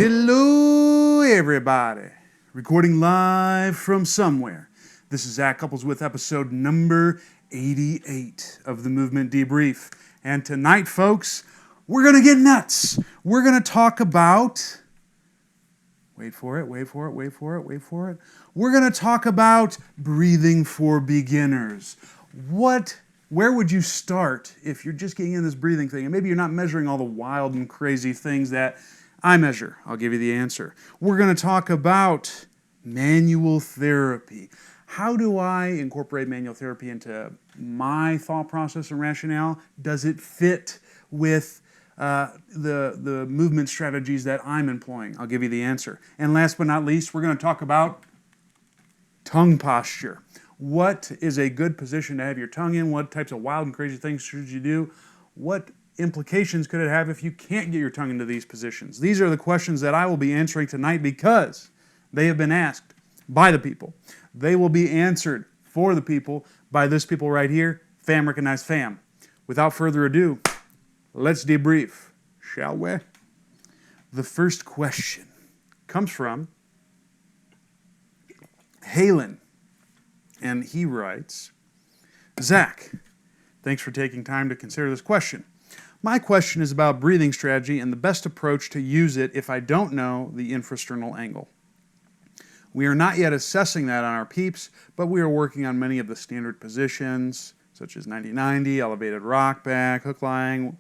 Hello, everybody. Recording live from somewhere. This is Zach Couples with episode number 88 of the Movement Debrief. And tonight, folks, we're going to get nuts. We're going to talk about... Wait for it. We're going to talk about breathing for beginners. Where would you start if you're just getting in this breathing thing? And maybe you're not measuring all the wild and crazy things that I measure. I'll give you the answer. We're going to talk about manual therapy. How do I incorporate manual therapy into my thought process and rationale? Does it fit with the movement strategies that I'm employing? I'll give you the answer. And last but not least, we're going to talk about tongue posture. What is a good position to have your tongue in? What types of wild and crazy things should you do? What implications could it have if you can't get your tongue into these positions? These are the questions that I will be answering tonight because they have been asked by the people. They will be answered for the people by this people right here, fam recognize fam. Without further ado, let's debrief, shall we? The first question comes from Halen, and he writes, Zach, thanks for taking time to consider this question. My question is about breathing strategy and the best approach to use it if I don't know the infrasternal angle. We are not yet assessing that on our peeps, but we are working on many of the standard positions, such as 90-90, elevated rock back, hook lying,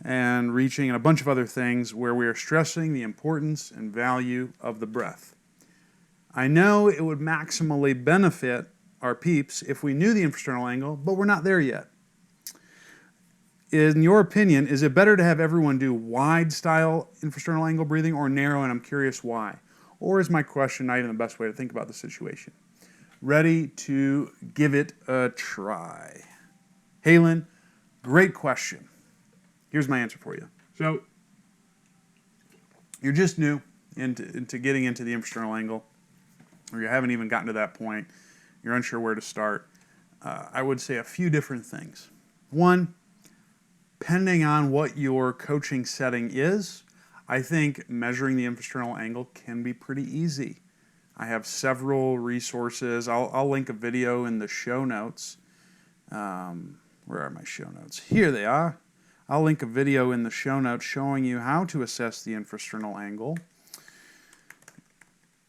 and reaching, and a bunch of other things where we are stressing the importance and value of the breath. I know it would maximally benefit our peeps if we knew the infrasternal angle, but we're not there yet. In your opinion, is it better to have everyone do wide style infrasternal angle breathing or narrow, and I'm curious why? Or is my question not even the best way to think about the situation? Ready to give it a try. Halen, great question. Here's my answer for you. So, you're just new into getting into the infrasternal angle, or you haven't even gotten to that point. You're unsure where to start. I would say a few different things. One, depending on what your coaching setting is, I think measuring the infrasternal angle can be pretty easy. I have several resources. I'll link a video in the show notes. Where are my show notes? Here they are. I'll link a video in the show notes showing you how to assess the infrasternal angle.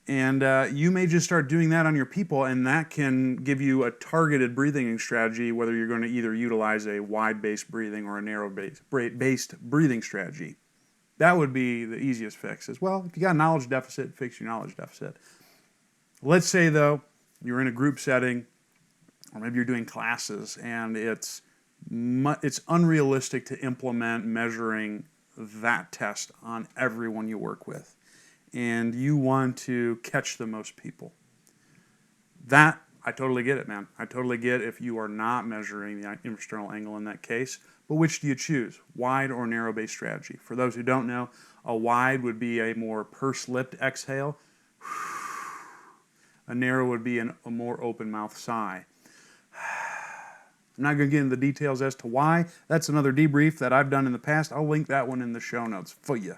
And you may just start doing that on your people, and that can give you a targeted breathing strategy, whether you're going to either utilize a wide-based breathing or a narrow-based breathing strategy. That would be the easiest fix as well. If you got a knowledge deficit, fix your knowledge deficit. Let's say, though, you're in a group setting, or maybe you're doing classes, and it's unrealistic to implement measuring that test on everyone you work with, and you want to catch the most people. That, I totally get it, man. I totally get if you are not measuring the infrasternal angle in that case. But which do you choose, wide or narrow-based strategy? For those who don't know, a wide would be a more pursed-lipped exhale. A narrow would be a more open-mouth sigh. I'm not going to get into the details as to why. That's another debrief that I've done in the past. I'll link that one in the show notes for you.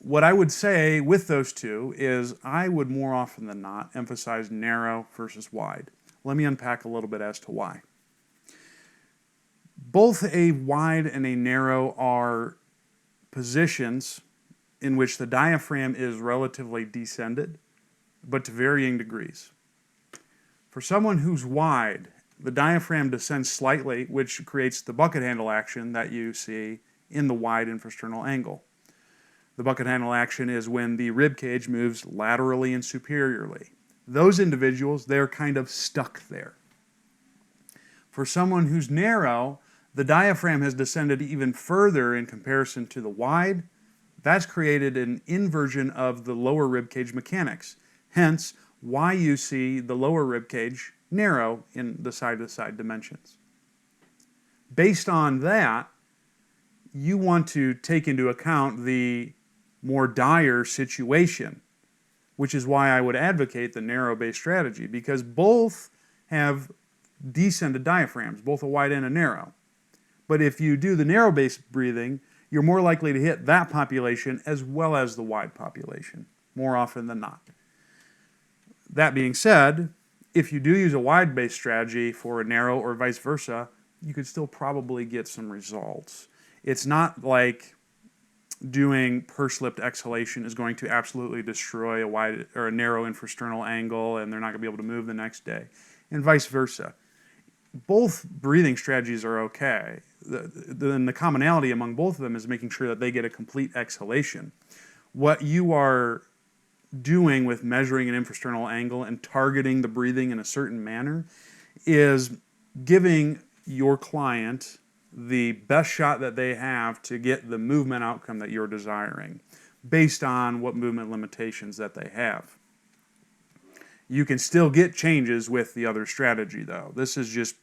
What I would say with those two is I would more often than not emphasize narrow versus wide. Let me unpack a little bit as to why. Both a wide and a narrow are positions in which the diaphragm is relatively descended, but to varying degrees. For someone who's wide, the diaphragm descends slightly, which creates the bucket handle action that you see in the wide infrasternal angle. The bucket handle action is when the rib cage moves laterally and superiorly. Those individuals, they're kind of stuck there. For someone who's narrow, the diaphragm has descended even further in comparison to the wide. That's created an inversion of the lower rib cage mechanics. Hence, why you see the lower rib cage narrow in the side-to-side dimensions. Based on that, you want to take into account the more dire situation, which is why I would advocate the narrow-based strategy, because both have descended diaphragms, both a wide and a narrow. But if you do the narrow-based breathing, you're more likely to hit that population as well as the wide population, more often than not. That being said, if you do use a wide-based strategy for a narrow or vice versa, you could still probably get some results. It's not like doing pursed-lipped exhalation is going to absolutely destroy a wide or a narrow infrasternal angle and they're not going to be able to move the next day, and vice versa. Both breathing strategies are okay. The commonality among both of them is making sure that they get a complete exhalation. What you are doing with measuring an infrasternal angle and targeting the breathing in a certain manner is giving your client the best shot that they have to get the movement outcome that you're desiring based on what movement limitations that they have. You can still get changes with the other strategy though. This is just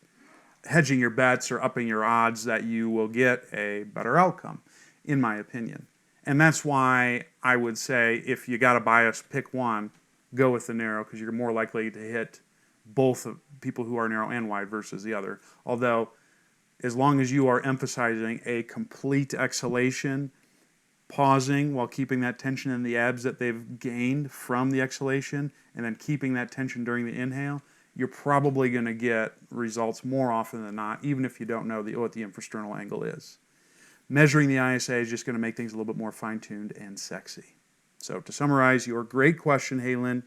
hedging your bets or upping your odds that you will get a better outcome, in my opinion. And that's why I would say if you got a bias, pick one, go with the narrow because you're more likely to hit both of people who are narrow and wide versus the other. Although, as long as you are emphasizing a complete exhalation, pausing while keeping that tension in the abs that they've gained from the exhalation, and then keeping that tension during the inhale, you're probably going to get results more often than not, even if you don't know what the infrasternal angle is. Measuring the ISA is just going to make things a little bit more fine-tuned and sexy. So to summarize your great question, Halen,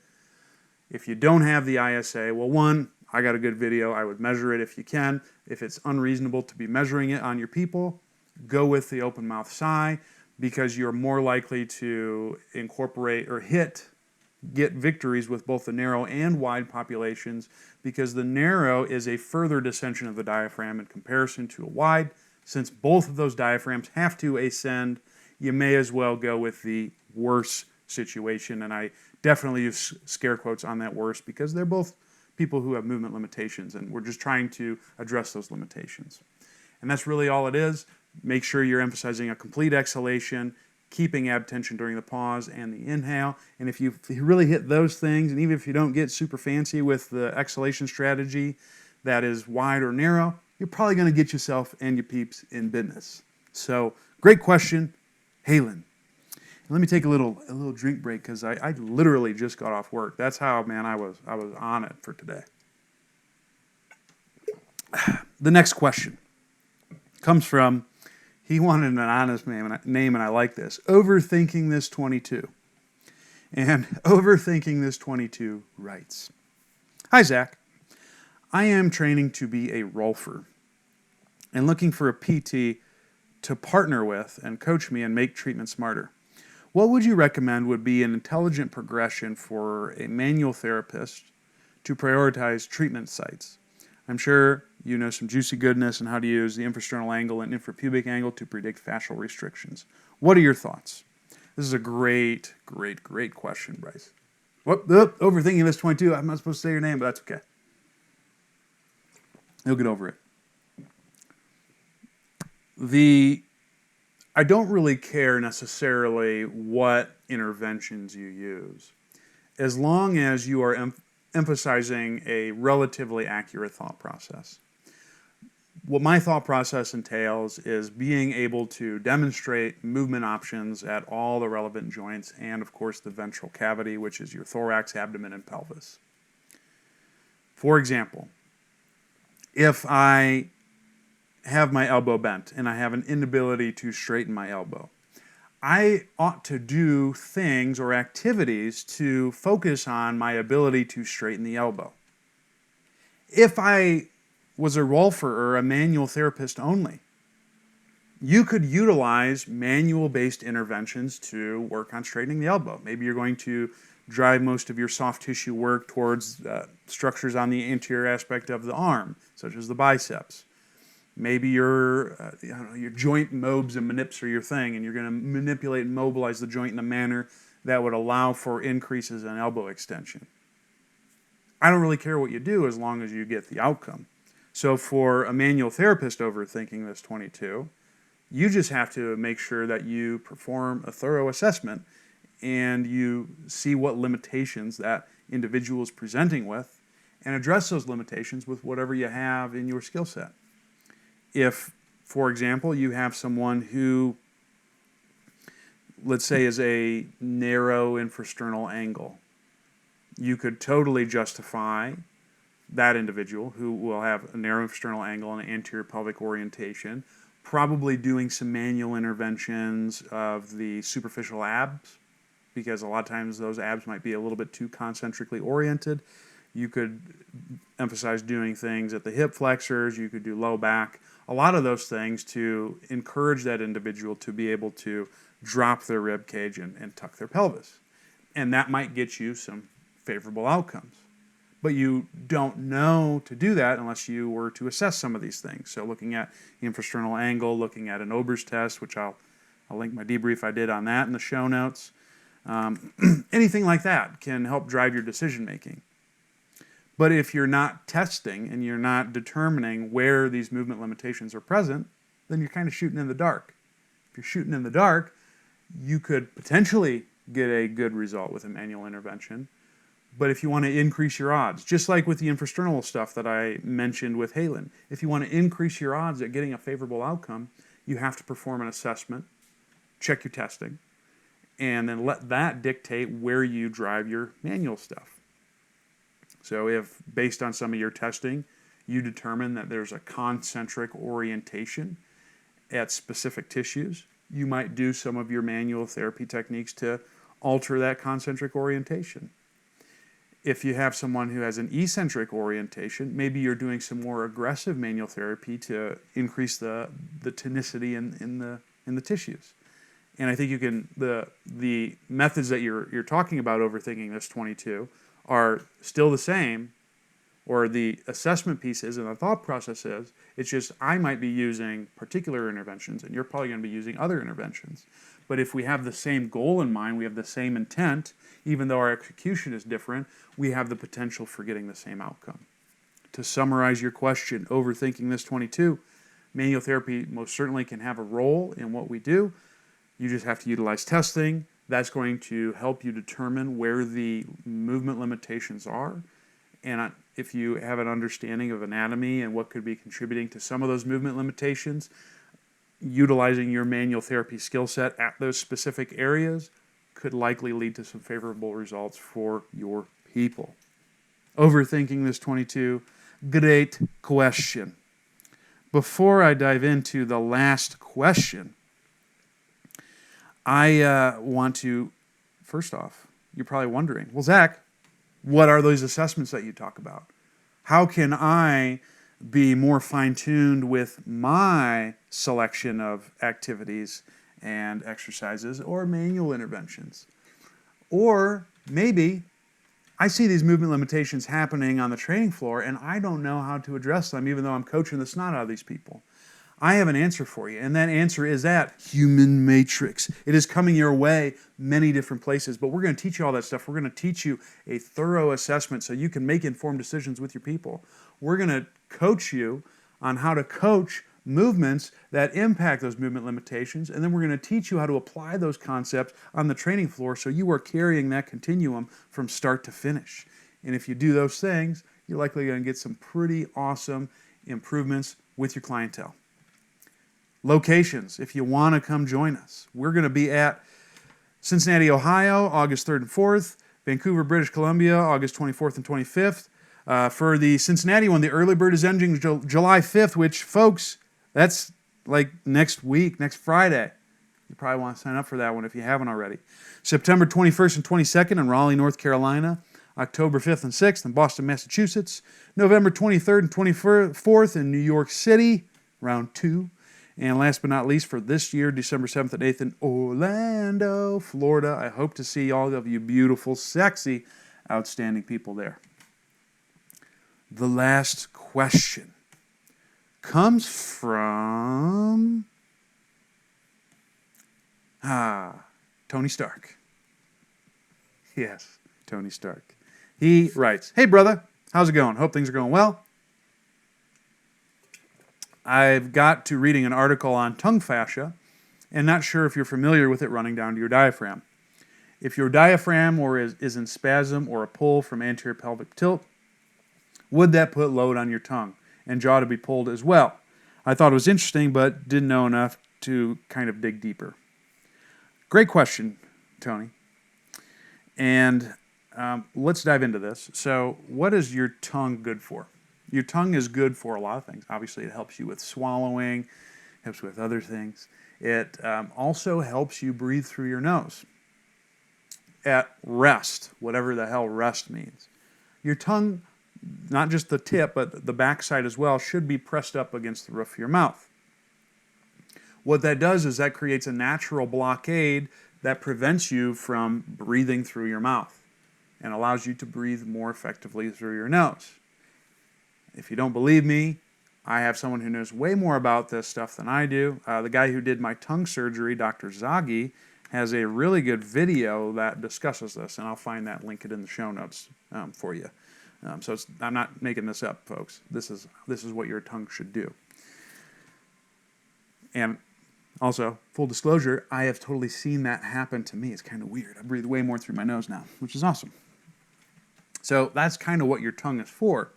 if you don't have the ISA, well, one, I got a good video. I would measure it if you can. If it's unreasonable to be measuring it on your people, go with the open mouth sigh because you're more likely to incorporate or get victories with both the narrow and wide populations because the narrow is a further descension of the diaphragm in comparison to a wide. Since both of those diaphragms have to ascend, you may as well go with the worse situation. And I definitely use scare quotes on that worse because they're both people who have movement limitations, and we're just trying to address those limitations. And that's really all it is. Make sure you're emphasizing a complete exhalation, keeping ab tension during the pause and the inhale. And if you really hit those things, and even if you don't get super fancy with the exhalation strategy that is wide or narrow, you're probably going to get yourself and your peeps in business. So, great question, Halen. Let me take a little drink break because I literally just got off work. That's how, man, I was on it for today. The next question comes from, he wanted an honest name, and I like this, Overthinking This 22. And Overthinking This 22 writes, Hi, Zach. I am training to be a rolfer and looking for a PT to partner with and coach me and make treatment smarter. What would you recommend would be an intelligent progression for a manual therapist to prioritize treatment sites? I'm sure you know some juicy goodness on how to use the infrasternal angle and infrapubic angle to predict fascial restrictions. What are your thoughts? This is a great question, Bryce. Overthinking This 22. I'm not supposed to say your name, but that's okay. You'll get over it. I don't really care necessarily what interventions you use, as long as you are emphasizing a relatively accurate thought process. What my thought process entails is being able to demonstrate movement options at all the relevant joints and, of course, the ventral cavity, which is your thorax, abdomen, and pelvis. For example, if I have my elbow bent and I have an inability to straighten my elbow, I ought to do things or activities to focus on my ability to straighten the elbow. If I was a rolfer or a manual therapist only, you could utilize manual-based interventions to work on straightening the elbow. Maybe you're going to drive most of your soft tissue work towards structures on the anterior aspect of the arm, such as the biceps. Maybe your joint mobs and manips are your thing, and you're going to manipulate and mobilize the joint in a manner that would allow for increases in elbow extension. I don't really care what you do as long as you get the outcome. So for a manual therapist overthinking this 22, you just have to make sure that you perform a thorough assessment and you see what limitations that individual is presenting with and address those limitations with whatever you have in your skill set. If, for example, you have someone who let's say, is a narrow infrasternal angle, you could totally justify that individual who will have a narrow infrasternal angle and an anterior pelvic orientation, probably doing some manual interventions of the superficial abs, because a lot of times those abs might be a little bit too concentrically oriented. You could emphasize doing things at the hip flexors, you could do low back, a lot of those things to encourage that individual to be able to drop their rib cage and tuck their pelvis. And that might get you some favorable outcomes. But you don't know to do that unless you were to assess some of these things. So looking at the infrasternal angle, looking at an Ober's test, which I'll link my debrief I did on that in the show notes. Anything like that can help drive your decision making. But if you're not testing and you're not determining where these movement limitations are present, then you're kind of shooting in the dark. If you're shooting in the dark, you could potentially get a good result with a manual intervention. But if you want to increase your odds, just like with the infrasternal stuff that I mentioned with Halen, if you want to increase your odds at getting a favorable outcome, you have to perform an assessment, check your testing, and then let that dictate where you drive your manual stuff. So if, based on some of your testing, you determine that there's a concentric orientation at specific tissues, you might do some of your manual therapy techniques to alter that concentric orientation. If you have someone who has an eccentric orientation, maybe you're doing some more aggressive manual therapy to increase the tonicity in the tissues. And I think you can, the methods that you're talking about overthinking this 22 are still the same, or the assessment piece is and the thought process is. It's just I might be using particular interventions and you're probably going to be using other interventions. But if we have the same goal in mind, we have the same intent, even though our execution is different, we have the potential for getting the same outcome. To summarize your question, overthinking this 22, manual therapy most certainly can have a role in what we do. You just have to utilize testing. That's going to help you determine where the movement limitations are. And if you have an understanding of anatomy and what could be contributing to some of those movement limitations, utilizing your manual therapy skill set at those specific areas could likely lead to some favorable results for your people. Overthinking this 22, great question. Before I dive into the last question, I want to, first off, you're probably wondering, well, Zach, what are those assessments that you talk about? How can I be more fine-tuned with my selection of activities and exercises or manual interventions? Or maybe I see these movement limitations happening on the training floor and I don't know how to address them even though I'm coaching the snot out of these people. I have an answer for you, and that answer is at Human Matrix. It is coming your way many different places, but we're going to teach you all that stuff. We're going to teach you a thorough assessment so you can make informed decisions with your people. We're going to coach you on how to coach movements that impact those movement limitations, and then we're going to teach you how to apply those concepts on the training floor so you are carrying that continuum from start to finish. And if you do those things, you're likely going to get some pretty awesome improvements with your clientele. Locations, if you want to come join us. We're going to be at Cincinnati, Ohio, August 3rd and 4th. Vancouver, British Columbia, August 24th and 25th. For the Cincinnati one, the early bird is ending July 5th, which, folks, that's like next week, next Friday. You probably want to sign up for that one if you haven't already. September 21st and 22nd in Raleigh, North Carolina. October 5th and 6th in Boston, Massachusetts. November 23rd and 24th in New York City, round 2. And last but not least, for this year, December 7th and 8th in Orlando, Florida. I hope to see all of you beautiful, sexy, outstanding people there. The last question comes from Tony Stark. Yes, Tony Stark. He writes, "Hey, brother, how's it going? Hope things are going well. I've got to reading an article on tongue fascia and not sure if you're familiar with it running down to your diaphragm. If your diaphragm is in spasm or a pull from anterior pelvic tilt, would that put load on your tongue and jaw to be pulled as well? I thought it was interesting, but didn't know enough to kind of dig deeper. Great question, Tony. And let's dive into this. So, what is your tongue good for? Your tongue is good for a lot of things. Obviously, it helps you with swallowing, helps with other things. It also helps you breathe through your nose at rest, whatever the hell rest means. Your tongue, not just the tip, but the backside as well, should be pressed up against the roof of your mouth. What that does is that creates a natural blockade that prevents you from breathing through your mouth and allows you to breathe more effectively through your nose. If you don't believe me, I have someone who knows way more about this stuff than I do. The guy who did my tongue surgery, Dr. Zaghi, has a really good video that discusses this, and I'll find that, link it in the show notes for you. I'm not making this up, folks. This is what your tongue should do. And also, full disclosure, I have totally seen that happen to me. It's kind of weird. I breathe way more through my nose now, which is awesome. So that's kind of what your tongue is for.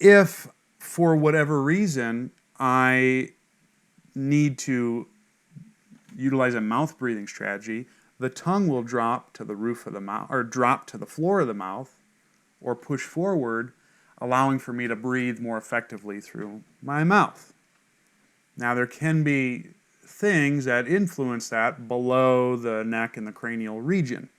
If, for whatever reason, I need to utilize a mouth breathing strategy, the tongue will drop to the roof of the mouth, or drop to the floor of the mouth, or push forward, allowing for me to breathe more effectively through my mouth. Now, there can be things that influence that below the neck and the cranial region.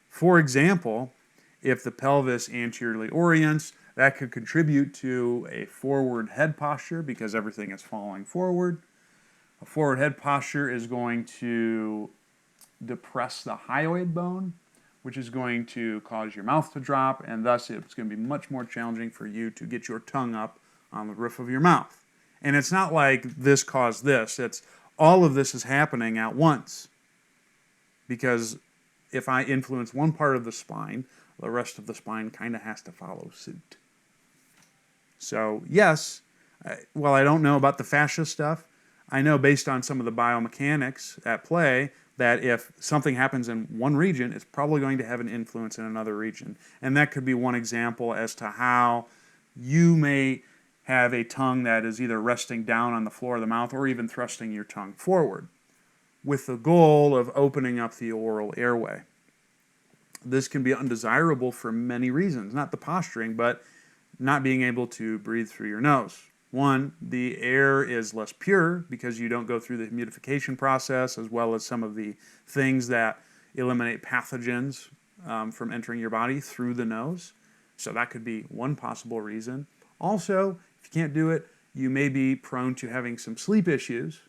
For example, if the pelvis anteriorly orients, that could contribute to a forward head posture because everything is falling forward. A forward head posture is going to depress the hyoid bone, which is going to cause your mouth to drop, and thus it's going to be much more challenging for you to get your tongue up on the roof of your mouth. And it's not like this caused this. It's all of this is happening at once. Because if I influence one part of the spine, the rest of the spine kind of has to follow suit. So yes, while I don't know about the fascia stuff, I know based on some of the biomechanics at play that if something happens in one region, it's probably going to have an influence in another region. And that could be one example as to how you may have a tongue that is either resting down on the floor of the mouth or even thrusting your tongue forward with the goal of opening up the oral airway. This can be undesirable for many reasons, not the posturing, but not being able to breathe through your nose. One, the air is less pure because you don't go through the humidification process, as well as some of the things that eliminate pathogens from entering your body through the nose. So that could be one possible reason. Also, if you can't do it, you may be prone to having some sleep issues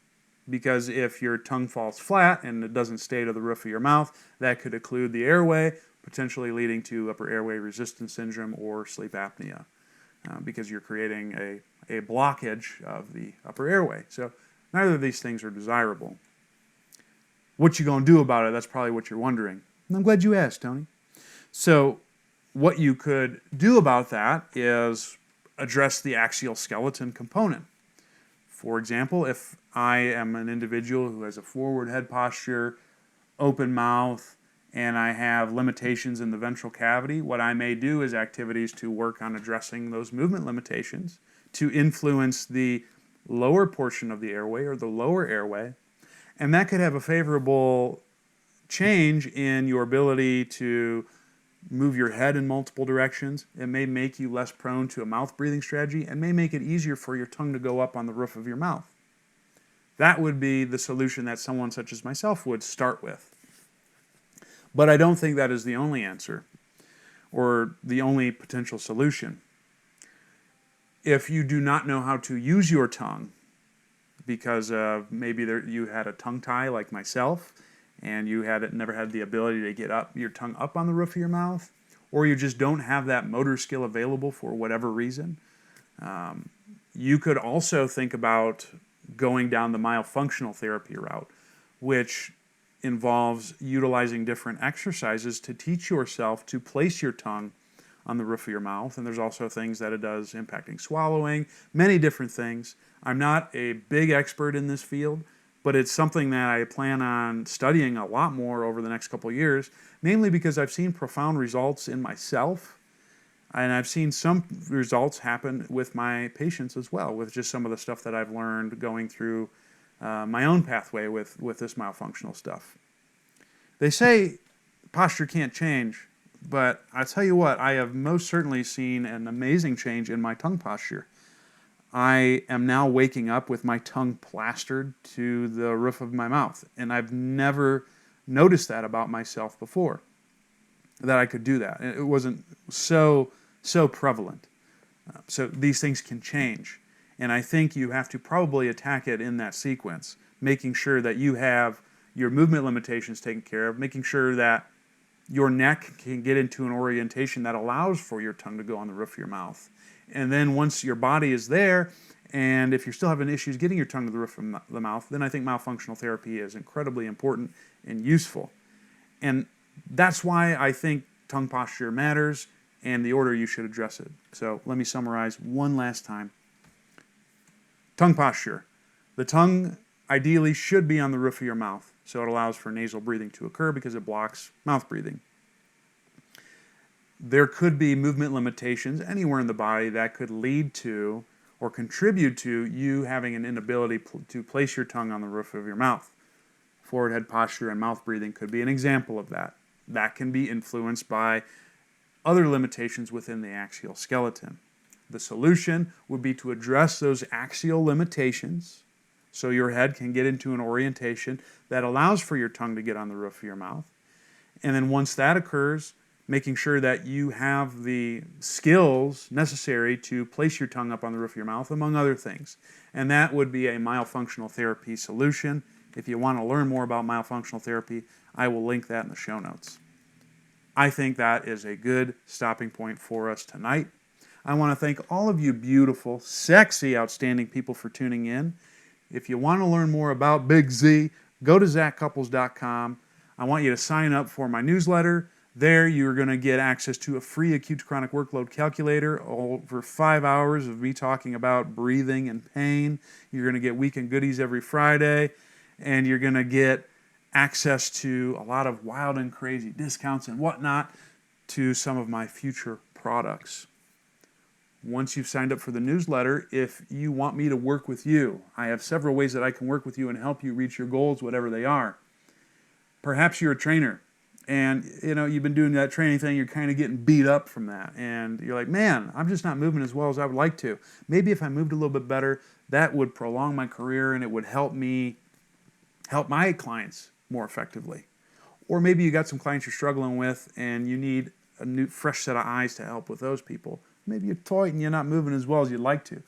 because if your tongue falls flat and it doesn't stay to the roof of your mouth, that could occlude the airway, potentially leading to upper airway resistance syndrome or sleep apnea because you're creating a blockage of the upper airway. So neither of these things are desirable. What you going to do about it? That's probably what you're wondering. And I'm glad you asked, Tony. So what you could do about that is address the axial skeleton component. For example, if I am an individual who has a forward head posture, open mouth, and I have limitations in the ventral cavity, what I may do is activities to work on addressing those movement limitations to influence the lower portion of the airway or the lower airway, and that could have a favorable change in your ability to move your head in multiple directions. It may make you less prone to a mouth breathing strategy and may make it easier for your tongue to go up on the roof of your mouth. That would be the solution that someone such as myself would start with. But I don't think that is the only answer or the only potential solution. If you do not know how to use your tongue because maybe you had a tongue tie like myself and you never had the ability to get your tongue up on the roof of your mouth, or you just don't have that motor skill available for whatever reason, you could also think about going down the myofunctional therapy route, which involves utilizing different exercises to teach yourself to place your tongue on the roof of your mouth. And there's also things that it does impacting swallowing, many different things. I'm not a big expert in this field, but it's something that I plan on studying a lot more over the next couple of years, mainly because I've seen profound results in myself, and I've seen some results happen with my patients as well, with just some of the stuff that I've learned going through my own pathway with this myofunctional stuff. They say posture can't change, but I tell you what, I have most certainly seen an amazing change in my tongue posture. I am now waking up with my tongue plastered to the roof of my mouth, and I've never noticed that about myself before, that I could do that. It wasn't so prevalent. So these things can change, and I think you have to probably attack it in that sequence, making sure that you have your movement limitations taken care of, making sure that your neck can get into an orientation that allows for your tongue to go on the roof of your mouth. And then once your body is there, and if you're still having issues getting your tongue to the roof of the mouth, then I think myofunctional therapy is incredibly important and useful. And that's why I think tongue posture matters and the order you should address it. So let me summarize one last time. Tongue posture. The tongue ideally should be on the roof of your mouth, so it allows for nasal breathing to occur because it blocks mouth breathing. There could be movement limitations anywhere in the body that could lead to or contribute to you having an inability to place your tongue on the roof of your mouth. Forward head posture and mouth breathing could be an example of that. That can be influenced by other limitations within the axial skeleton. The solution would be to address those axial limitations so your head can get into an orientation that allows for your tongue to get on the roof of your mouth. And then once that occurs, making sure that you have the skills necessary to place your tongue up on the roof of your mouth, among other things. And that would be a myofunctional therapy solution. If you want to learn more about myofunctional therapy, I will link that in the show notes. I think that is a good stopping point for us tonight. I want to thank all of you beautiful, sexy, outstanding people for tuning in. If you want to learn more about Big Z, go to zachcouples.com. I want you to sign up for my newsletter. There you're going to get access to a free acute to chronic workload calculator, over 5 hours of me talking about breathing and pain. You're going to get weekend goodies every Friday, and you're going to get access to a lot of wild and crazy discounts and whatnot to some of my future products. Once you've signed up for the newsletter, if you want me to work with you, I have several ways that I can work with you and help you reach your goals, whatever they are. Perhaps you're a trainer, and you've been doing that training thing, you're kind of getting beat up from that, and you're like, man, I'm just not moving as well as I would like to. Maybe if I moved a little bit better, that would prolong my career and it would help me help my clients more effectively. Or maybe you got some clients you're struggling with and you need a new, fresh set of eyes to help with those people. Maybe you're tight and you're not moving as well as you'd like to.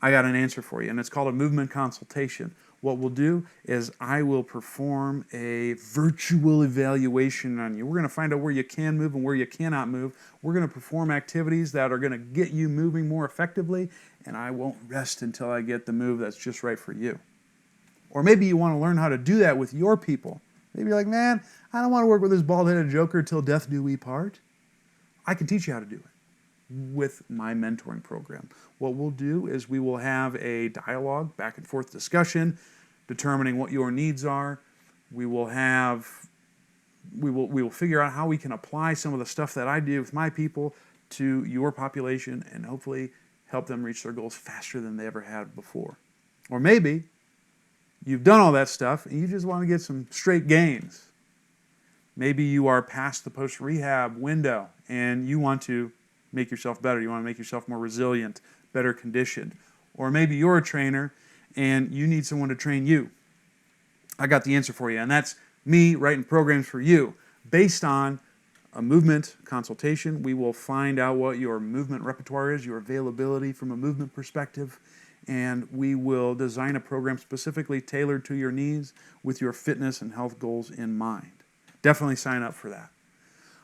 I got an answer for you, and it's called a movement consultation. What we'll do is I will perform a virtual evaluation on you. We're going to find out where you can move and where you cannot move. We're going to perform activities that are going to get you moving more effectively, and I won't rest until I get the move that's just right for you. Or maybe you want to learn how to do that with your people. Maybe you're like, man, I don't want to work with this bald-headed joker till death do we part. I can teach you how to do it with my mentoring program. What we'll do is we will have a dialogue, back and forth discussion, determining what your needs are. We will figure out how we can apply some of the stuff that I do with my people to your population and hopefully help them reach their goals faster than they ever had before. Or maybe you've done all that stuff and you just want to get some straight gains. Maybe you are past the post-rehab window and you want to make yourself better. You want to make yourself more resilient, better conditioned. Or maybe you're a trainer and you need someone to train you. I got the answer for you, and that's me writing programs for you. Based on a movement consultation, we will find out what your movement repertoire is, your availability from a movement perspective, and we will design a program specifically tailored to your needs with your fitness and health goals in mind. Definitely sign up for that.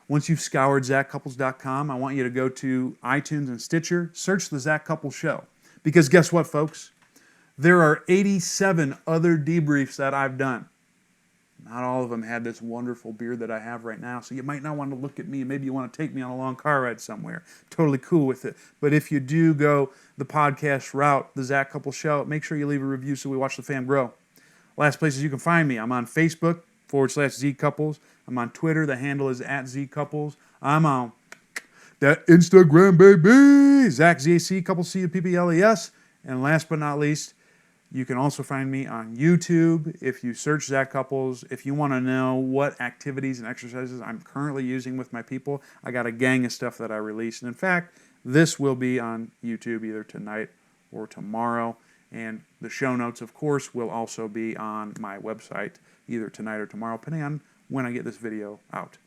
Once you've scoured zachcouples.com, I want you to go to iTunes and Stitcher, search the Zach Couples Show. Because guess what, folks? There are 87 other debriefs that I've done. Not all of them had this wonderful beard that I have right now, so you might not want to look at me. Maybe you want to take me on a long car ride somewhere. Totally cool with it. But if you do go the podcast route, the Zach Couples Show, make sure you leave a review so we watch the fam grow. Last places you can find me, I'm on Facebook, /ZCouples. I'm on Twitter. The handle is @ZCouples. I'm on that Instagram, baby. Zach, ZAC, Couples, CUPPLES. And last but not least, You can also find me on YouTube if you search Zach Couples. If you want to know what activities and exercises I'm currently using with my people, I got a gang of stuff that I released. And in fact, this will be on YouTube either tonight or tomorrow. And the show notes, of course, will also be on my website either tonight or tomorrow, depending on when I get this video out.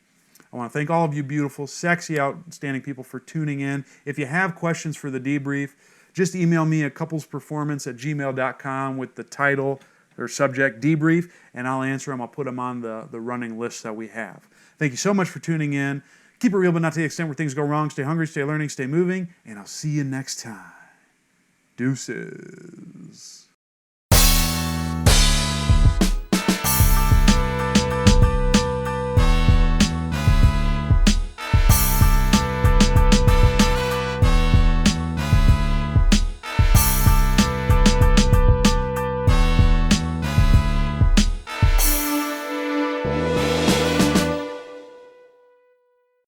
I want to thank all of you beautiful, sexy, outstanding people for tuning in. If you have questions for the debrief, just email me at couplesperformance@gmail.com with the title or subject debrief, and I'll answer them. I'll put them on the running list that we have. Thank you so much for tuning in. Keep it real, but not to the extent where things go wrong. Stay hungry, stay learning, stay moving, and I'll see you next time. Deuces.